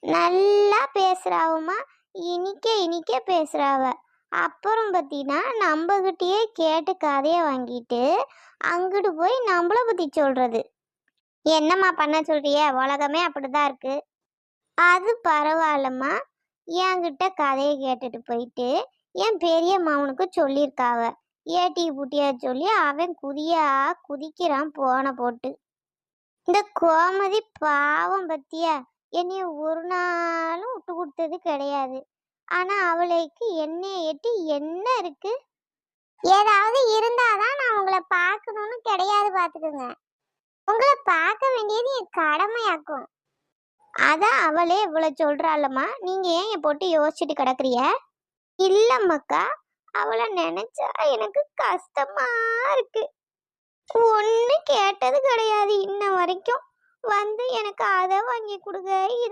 நல்லா பேசுறாவுமா, இனிக்க இனிக்க பேசுறாவ. அப்புறம் பத்தினா நம்மகிட்டயே கேட்டு கதைய வாங்கிட்டு அங்கிட்டு போய் நம்மள பத்தி சொல்றது. என்னம்மா பண்ண சொல்றிய? உலகமே அப்படிதான் இருக்கு. அது பரவாயில்லம்மா. என்கிட்ட கதைய கேட்டுட்டு போயிட்டு என் பெரிய மவனுக்கு சொல்லியிருக்காவ. ஏட்டி புட்டியா சொல்லி அவன் குதிக்கிறான் போன போட்டு. இந்த கோமதி பாவம் பத்தியா, என்னைய ஒரு நாளும் விட்டு கொடுத்தது கிடையாது. ஆனா அவளைக்கு என்னைய எட்டி என்ன இருக்கு? ஏதாவது இருந்தாதான் நான் உங்களை பார்க்கணும்னு கிடையாது, பாத்துக்குங்க. உங்களை பார்க்க வேண்டியது என் கடமையாக்கும். அதான் அவளே இவ்வளவு சொல்றாளம்மா, நீங்க ஏன் போட்டு யோசிச்சுட்டு கிடக்குறிய? இல்லம்மக்கா, அவளை நினைச்சா எனக்கு கஷ்டமா இருக்கு. ஒண்ணு கேட்டது கிடையாது இன்ன வரைக்கும். வந்து எனக்கு அதை வாங்கி கொடுங்க,